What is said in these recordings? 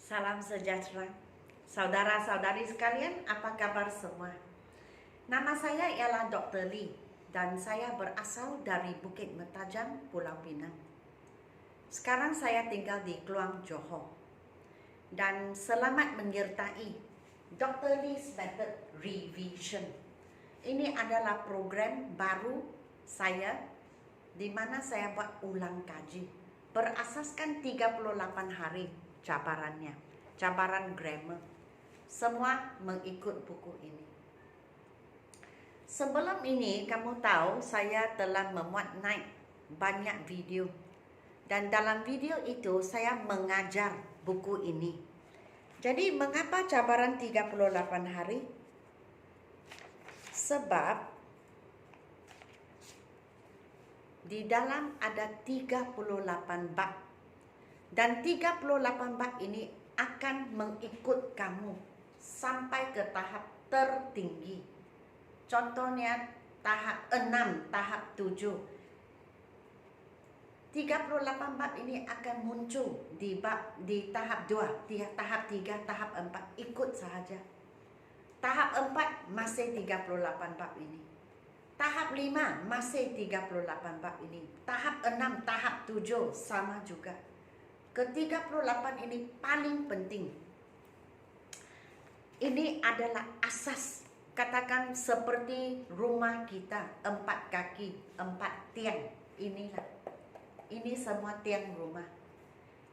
Salam sejahtera. Saudara-saudari sekalian, apa kabar semua? Nama saya ialah Dr. Lee dan saya berasal dari Bukit Mertajam, Pulau Pinang. Sekarang saya tinggal di Kluang, Johor. Dan selamat menyertai Dr. Lee's Method Revision. Ini adalah program baru saya di mana saya buat ulang kaji berasaskan 38 hari cabarannya, cabaran grammar. Semua mengikut buku ini. Sebelum ini kamu tahu saya telah memuat naik banyak video. Dan dalam video itu saya mengajar buku ini. Jadi mengapa cabaran 38 hari? Sebab di dalam ada 38 bab. Dan 38 bab ini akan mengikut kamu sampai ke tahap tertinggi. Contohnya tahap 6, tahap 7. 38 bab ini akan muncul di tahap 2, tahap 3, tahap 4. Ikut sahaja. Tahap 4 masih 38 bab ini. Tahap 5 masih 38 bab ini. Tahap 6, tahap 7 sama juga. Ke-38 ini paling penting. Ini adalah asas. Katakan seperti rumah kita, 4 kaki, 4 tiang. Inilah. Ini semua tiang rumah.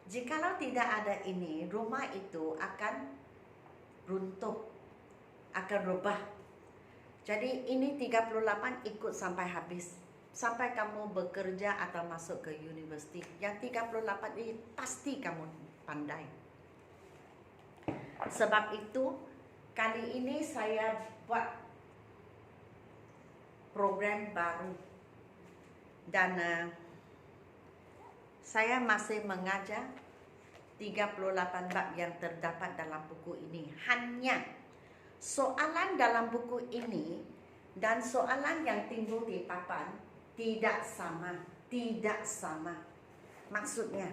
Jikalau tidak ada ini, rumah itu akan runtuh, akan rubah. Jadi ini 38 ikut sampai habis. Sampai kamu bekerja atau masuk ke universiti. Yang 38 ini pasti kamu pandai. Sebab itu kali ini saya buat program baru. Dan saya masih mengajar 38 bab yang terdapat dalam buku ini. Hanya soalan dalam buku ini dan soalan yang timbul di papan tidak sama. Maksudnya,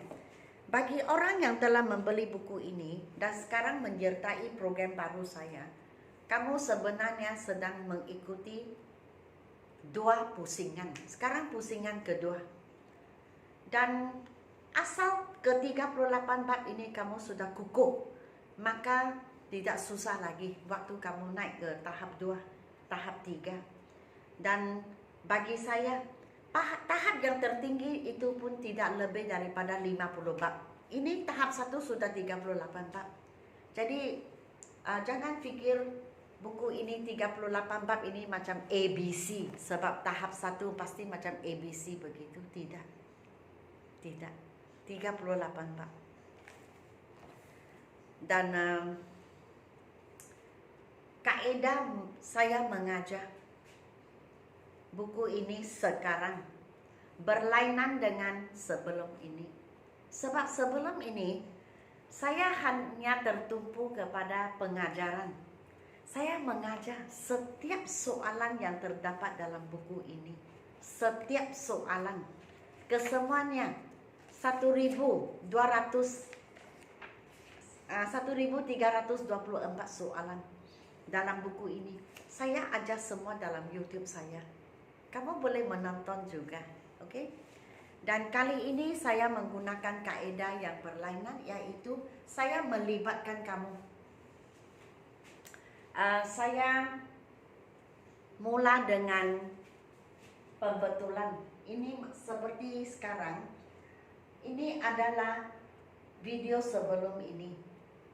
bagi orang yang telah membeli buku ini dan sekarang menyertai program baru saya, kamu sebenarnya sedang mengikuti 2 pusingan. Sekarang pusingan kedua. Dan asal ke-38 bab ini kamu sudah kukuh, maka tidak susah lagi waktu kamu naik ke tahap 2, tahap 3. Dan bagi saya, tahap yang tertinggi itu pun tidak lebih daripada 50 bab. Ini tahap 1 sudah 38 bab. Jadi jangan fikir buku ini 38 bab ini macam ABC. Sebab tahap 1 pasti macam ABC begitu. Tidak. 38 bab. Dan kaedah saya mengajar buku ini sekarang berlainan dengan sebelum ini. Sebab sebelum ini saya hanya tertumpu kepada pengajaran. Saya mengajar setiap soalan yang terdapat dalam buku ini. Setiap soalan. Kesemuanya 1324 soalan dalam buku ini. Saya ajar semua dalam YouTube saya. Kamu boleh menonton juga, oke? Dan kali ini saya menggunakan kaedah yang berlainan, yaitu saya melibatkan kamu. Saya mula dengan pembetulan. Ini seperti sekarang. Ini adalah video sebelum ini,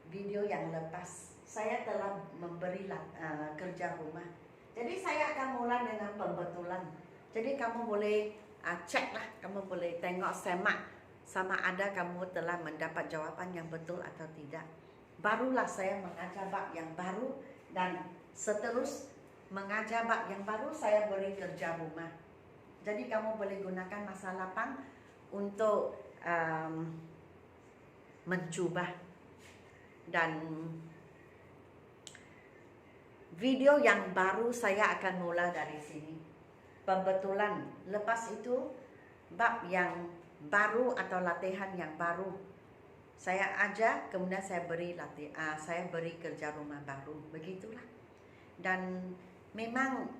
video yang lepas. Saya telah memberi kerja rumah. Jadi saya akan mulai dengan pembetulan. Jadi kamu boleh cek lah, kamu boleh tengok, semak sama ada kamu telah mendapat jawapan yang betul atau tidak. Barulah saya mengajar bab yang baru dan seterus mengajar bab yang baru saya beri kerja rumah. Jadi kamu boleh gunakan masa lapang untuk mencuba. Dan video yang baru saya akan mula dari sini. Pembetulan. Lepas itu bab yang baru atau latihan yang baru. Saya ajar, kemudian saya beri saya beri kerja rumah baru, begitulah. Dan memang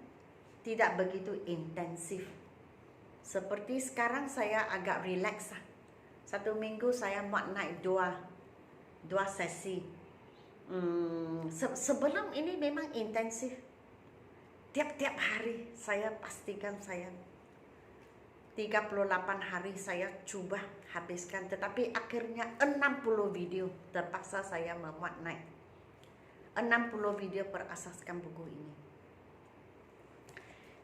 tidak begitu intensif. Seperti sekarang saya agak relax lah. 1 minggu saya muat naik dua sesi. Sebelum ini memang intensif. Tiap-tiap hari saya pastikan saya 38 hari saya coba habiskan, tetapi akhirnya 60 video terpaksa saya memuat naik. 60 video berasaskan buku ini.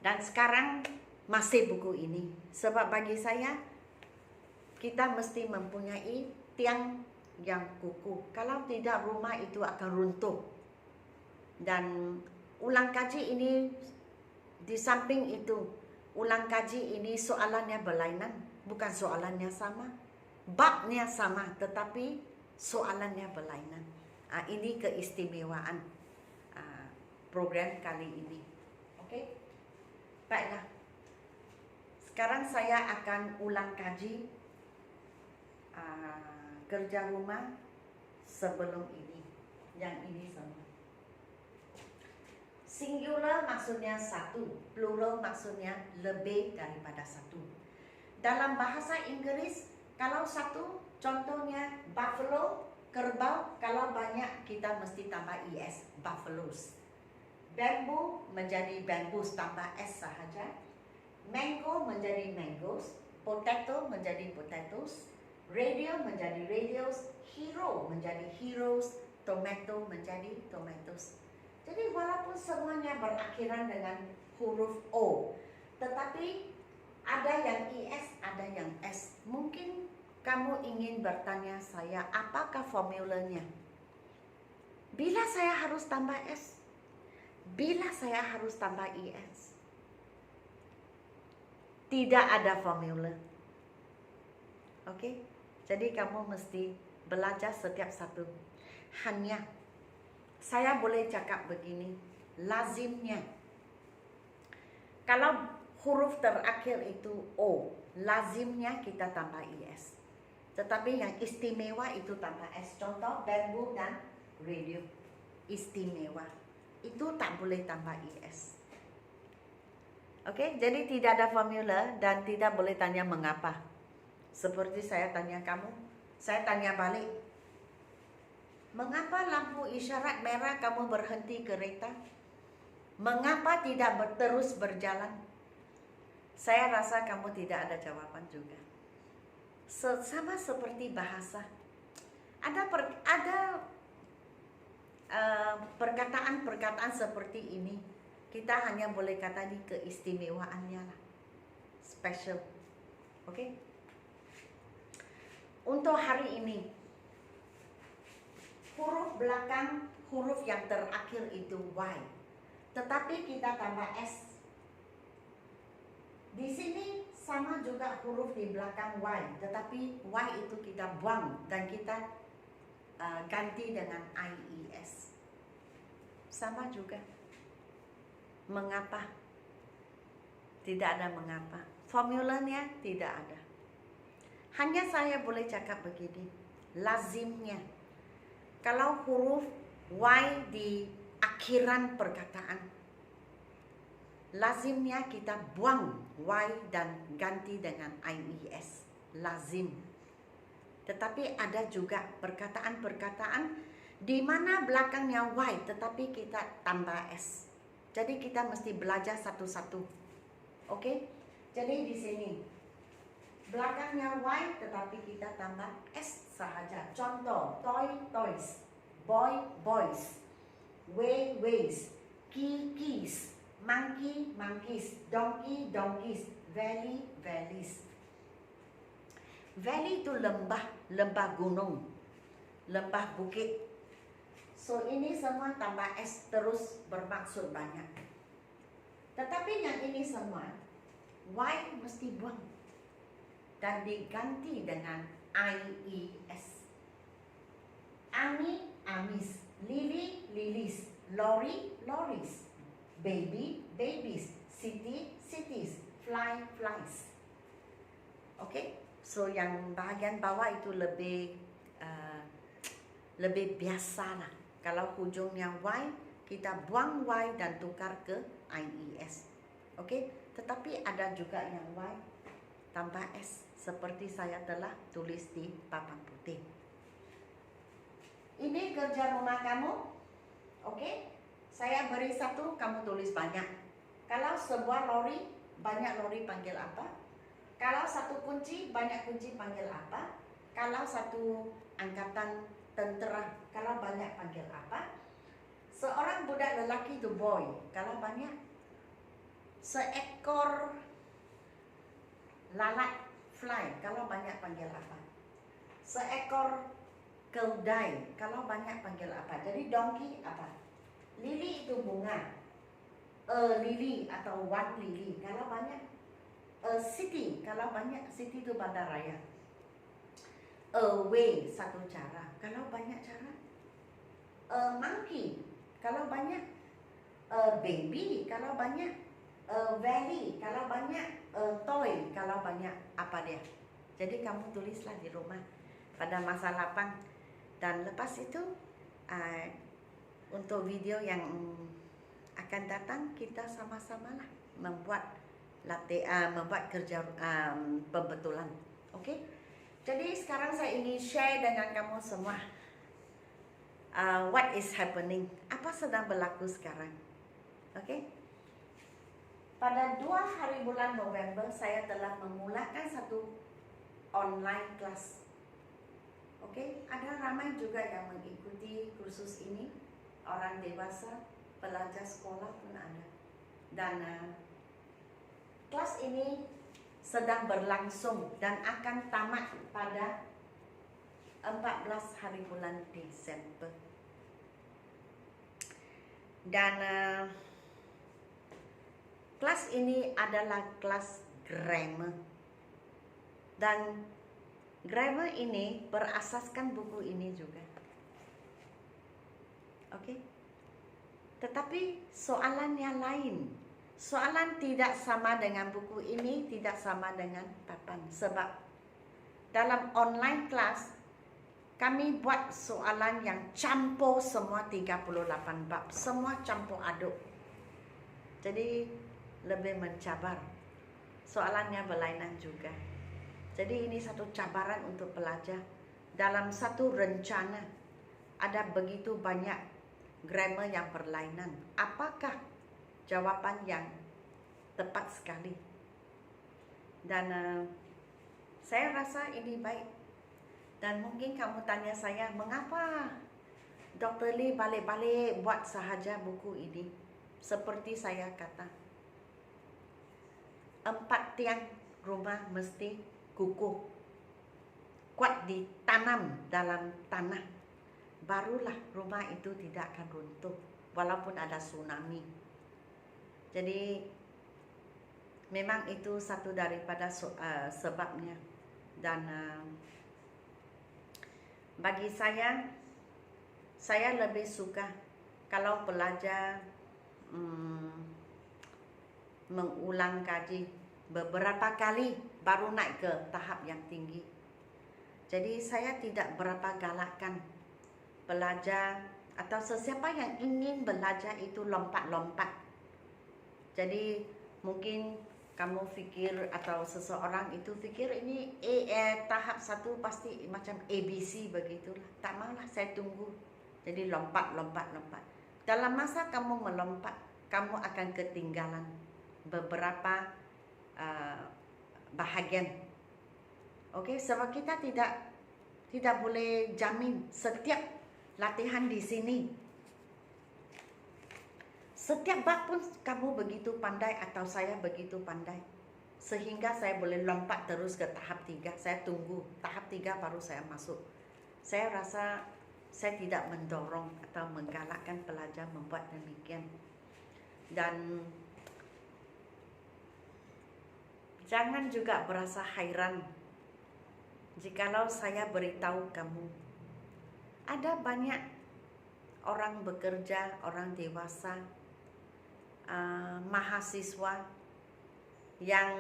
Dan sekarang masih buku ini. Sebab bagi saya, kita mesti mempunyai tiang yang kukuh. Kalau tidak, rumah itu akan runtuh. Dan ulang kaji ini, di samping itu, ulang kaji ini soalannya berlainan. Bukan soalannya sama. Babnya sama, tetapi soalannya berlainan. Ini keistimewaan program kali ini. Oke? Baiklah. Sekarang saya akan ulang kaji kerja rumah sebelum ini. Yang ini semua. Singular maksudnya satu, plural maksudnya lebih daripada satu. Dalam bahasa Inggris, kalau satu, contohnya buffalo, kerbau, kalau banyak kita mesti tambah es, buffaloes. Bamboo menjadi bamboos, tambah s sahaja. Mango menjadi mangoes, potato menjadi potatoes, radio menjadi radios, hero menjadi heroes, tomato menjadi tomatoes. Jadi walaupun semuanya berakhiran dengan huruf O, tetapi ada yang IS, ada yang S. Mungkin kamu ingin bertanya saya, apakah formulanya? Bila saya harus tambah S? Bila saya harus tambah IS? Tidak ada formula. Oke? Jadi kamu mesti belajar setiap satu. Hanya saya boleh cakap begini, lazimnya. Kalau huruf terakhir itu O, lazimnya kita tambah IS. Tetapi yang istimewa itu tambah S. Contoh bambu dan radio. Istimewa. Itu tak boleh tambah IS. Oke, jadi tidak ada formula dan tidak boleh tanya mengapa. Seperti saya tanya kamu, saya tanya balik. Mengapa lampu isyarat merah kamu berhenti kereta? Mengapa tidak terus berjalan? Saya rasa kamu tidak ada jawaban juga. Sama seperti bahasa. Ada perkataan-perkataan seperti ini. Kita hanya boleh kata di keistimewaannya lah. Special. Oke? Untuk hari ini, huruf belakang, huruf yang terakhir itu Y. Tetapi kita tambah S. Di sini sama juga huruf di belakang Y. Tetapi Y itu kita buang dan kita ganti dengan IES. Sama juga. Mengapa? Tidak ada mengapa. Formulanya tidak ada. Hanya saya boleh cakap begini. Lazimnya. Kalau huruf Y di akhiran perkataan, lazimnya kita buang Y dan ganti dengan IES. Lazim. Tetapi ada juga perkataan-perkataan di mana belakangnya Y tetapi kita tambah S. Jadi kita mesti belajar satu-satu. Oke? Jadi di sini belakangnya Y tetapi kita tambah S sahaja. Contoh, toy, toys, boy, boys, way, ways, key, keys, monkey, monkeys, donkey, donkeys, valley, valleys. Valley itu lembah, lembah gunung, lembah bukit. So ini semua tambah S terus bermaksud banyak. Tetapi yang ini semua Y mesti buang dan diganti dengan IES. Ami, amis, lily, lilies, lorry, lorries, baby, babies, city, cities, fly, flies. Oke? So yang bahagian bawah itu lebih lebih biasa lah. Kalau hujungnya Y, kita buang Y dan tukar ke IES. Okey, tetapi ada juga yang Y tambah S seperti saya telah tulis di papan putih. Ini kerja rumah kamu. Okey, saya beri satu, kamu tulis banyak. Kalau sebuah lori, banyak lori panggil apa? Kalau satu kunci, banyak kunci panggil apa? Kalau satu angkatan tentera, kalau banyak panggil apa? Seorang budak lelaki itu boy, kalau banyak. Seekor lalat fly, kalau banyak panggil apa? Seekor keldai, kalau banyak panggil apa? Jadi donkey apa? Lili itu bunga. Lili atau one lili, kalau banyak. City, kalau banyak. City itu bandar raya. Way, satu cara, kalau banyak cara. Monkey, kalau banyak. Baby, kalau banyak. Valley, kalau banyak. Toy, kalau banyak. Apa dia? Jadi kamu tulislah di rumah pada masa lapang. Dan lepas itu untuk video yang akan datang, kita sama-samalah membuat membuat kerja pembetulan. Okey. Jadi sekarang saya ingin share dengan kamu semua what is happening, apa sedang berlaku sekarang. Okey. Pada 2 hari bulan November saya telah memulakan satu online class. Okey, ada ramai juga yang mengikuti kursus ini, orang dewasa, pelajar sekolah pun ada. Dan kelas ini sedang berlangsung dan akan tamat pada 14 hari bulan Desember. Dan kelas ini adalah kelas grammar. Dan grammar ini berasaskan buku ini juga. Okey. Tetapi soalannya lain. Soalan tidak sama dengan buku ini, tidak sama dengan papan. Sebab dalam online kelas, kami buat soalan yang campur semua 38 bab. Semua campur aduk. Jadi lebih mencabar. Soalannya berlainan juga. Jadi ini satu cabaran untuk pelajar. Dalam satu rencana, ada begitu banyak grammar yang berlainan. Apakah jawapan yang tepat sekali? Dan saya rasa ini baik. Dan mungkin kamu tanya saya, mengapa Dr. Lee balik-balik buat sahaja buku ini? Seperti saya kata, 4 tiang rumah mesti kukuh, kuat ditanam dalam tanah, barulah rumah itu tidak akan runtuh walaupun ada tsunami. Jadi memang itu satu daripada sebabnya. Dan bagi saya lebih suka kalau pelajar mengulang kaji beberapa kali baru naik ke tahap yang tinggi. Jadi saya tidak berapa galakkan pelajar atau sesiapa yang ingin belajar itu lompat-lompat. Jadi mungkin kamu fikir atau seseorang itu fikir ini tahap 1 pasti macam ABC begitulah. Tak maulah, saya tunggu. Jadi lompat. Dalam masa kamu melompat, kamu akan ketinggalan beberapa bahagian. Okey, sebab kita tidak boleh jamin setiap latihan di sini, setiap bab pun kamu begitu pandai atau saya begitu pandai sehingga saya boleh lompat terus ke tahap 3. Saya tunggu tahap 3 baru saya masuk. Saya rasa saya tidak mendorong atau menggalakkan pelajar membuat demikian. Dan jangan juga berasa hairan jikalau saya beritahu kamu ada banyak orang bekerja, orang dewasa, mahasiswa yang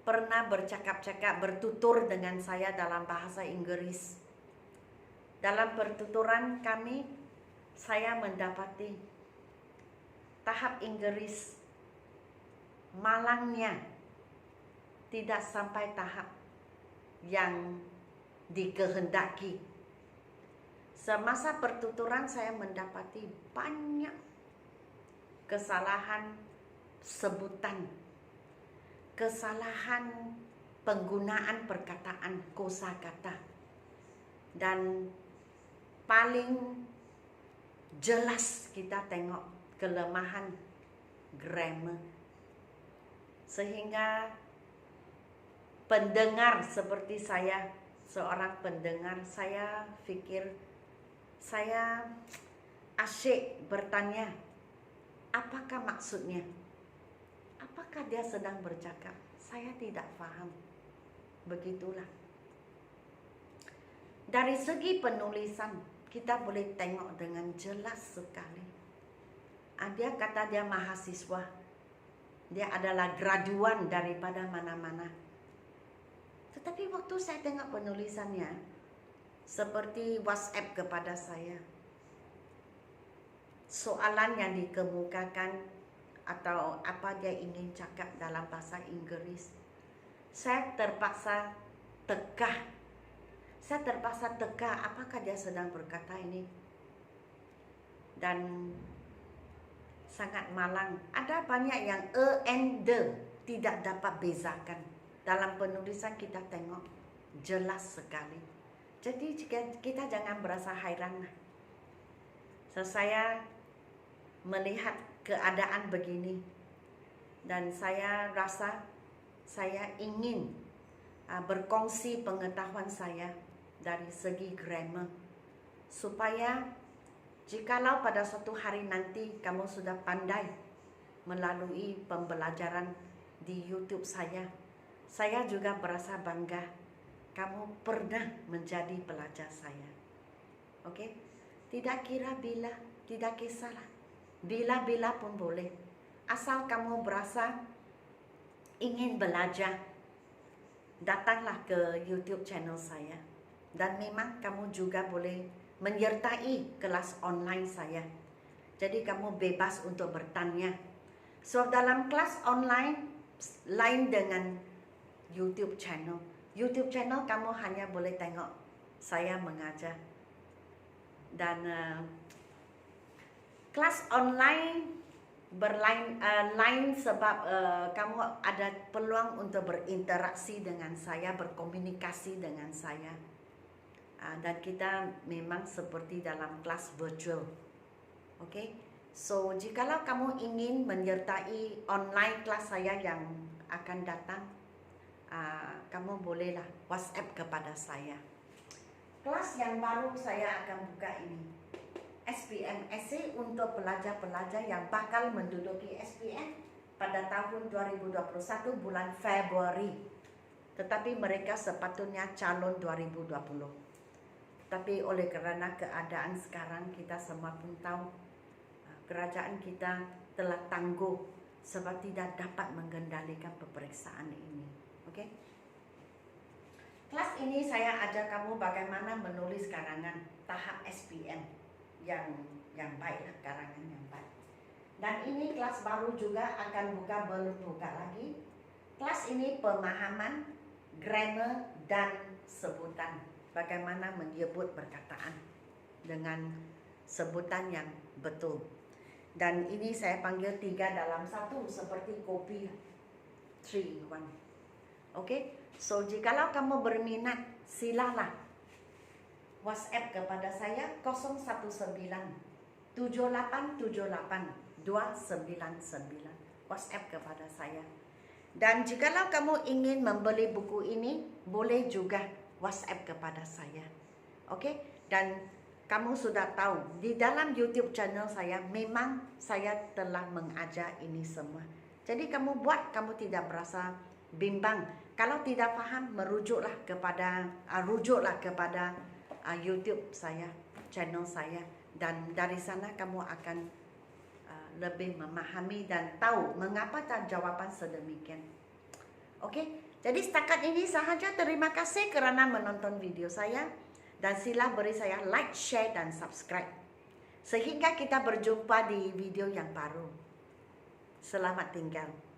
pernah bercakap-cakap, bertutur dengan saya dalam bahasa Inggris. Dalam pertuturan kami, saya mendapati tahap Inggris malangnya tidak sampai tahap yang dikehendaki. Semasa pertuturan saya mendapati banyak kesalahan sebutan, kesalahan penggunaan perkataan kosakata, dan paling jelas kita tengok kelemahan grammar. Sehingga pendengar seperti saya, seorang pendengar, saya fikir saya asyik bertanya, apakah maksudnya? Apakah dia sedang bercakap? Saya tidak faham. Begitulah. Dari segi penulisan, kita boleh tengok dengan jelas sekali. Dia kata dia mahasiswa. Dia adalah graduan daripada mana-mana. Tetapi waktu saya tengok penulisannya, seperti WhatsApp kepada saya, soalan yang dikemukakan atau apa dia ingin cakap dalam bahasa Inggris, saya terpaksa teka. Saya terpaksa teka apakah dia sedang berkata ini. Dan sangat malang. Ada banyak yang and the tidak dapat bezakan. Dalam penulisan kita tengok jelas sekali. Jadi kita jangan berasa hairan. So, saya melihat keadaan begini dan saya rasa saya ingin berkongsi pengetahuan saya dari segi grammar, supaya jikalau pada suatu hari nanti kamu sudah pandai melalui pembelajaran di YouTube saya juga berasa bangga kamu pernah menjadi pelajar saya. Okey? Tidak kira bila, tidak kisahlah. Bila-bila pun boleh. Asal kamu berasa ingin belajar, datanglah ke YouTube channel saya. Dan memang kamu juga boleh menyertai kelas online saya. Jadi kamu bebas untuk bertanya. So dalam kelas online lain dengan YouTube channel. YouTube channel kamu hanya boleh tengok saya mengajar. Dan kelas online lain sebab kamu ada peluang untuk berinteraksi dengan saya, berkomunikasi dengan saya. Dan kita memang seperti dalam kelas virtual. Okey? So, jikalau kamu ingin menyertai online kelas saya yang akan datang, kamu bolehlah WhatsApp kepada saya. Kelas yang baru saya akan buka ini, SPM Essay untuk pelajar-pelajar yang bakal menduduki SPM pada tahun 2021 bulan Februari. Tetapi mereka sepatutnya calon 2020. Tapi oleh kerana keadaan sekarang, kita semua pun tahu kerajaan kita telah tangguh sebab tidak dapat mengendalikan peperiksaan ini. Okey? Kelas ini saya ajar kamu bagaimana menulis karangan tahap SPM yang baiklah, karangan yang baik. Dan ini kelas baru juga akan belum buka lagi. Kelas ini pemahaman grammar dan sebutan. Bagaimana menyebut perkataan dengan sebutan yang betul. Dan ini saya panggil 3 dalam 1 seperti kopi 3 in 1. Okey? So, jikalau kamu berminat, silalah WhatsApp kepada saya 019 7878 299. WhatsApp kepada saya. Dan jikalau kamu ingin membeli buku ini, boleh juga WhatsApp kepada saya. Okey? Dan kamu sudah tahu, di dalam YouTube channel saya memang saya telah mengajar ini semua. Jadi kamu buat, kamu tidak berasa bimbang. Kalau tidak faham, rujuklah kepada YouTube saya, channel saya, dan dari sana kamu akan lebih memahami dan tahu mengapa jawaban sedemikian. Okey, jadi setakat ini sahaja. Terima kasih kerana menonton video saya. Dan sila beri saya like, share dan subscribe. Sehingga kita berjumpa di video yang baru. Selamat tinggal.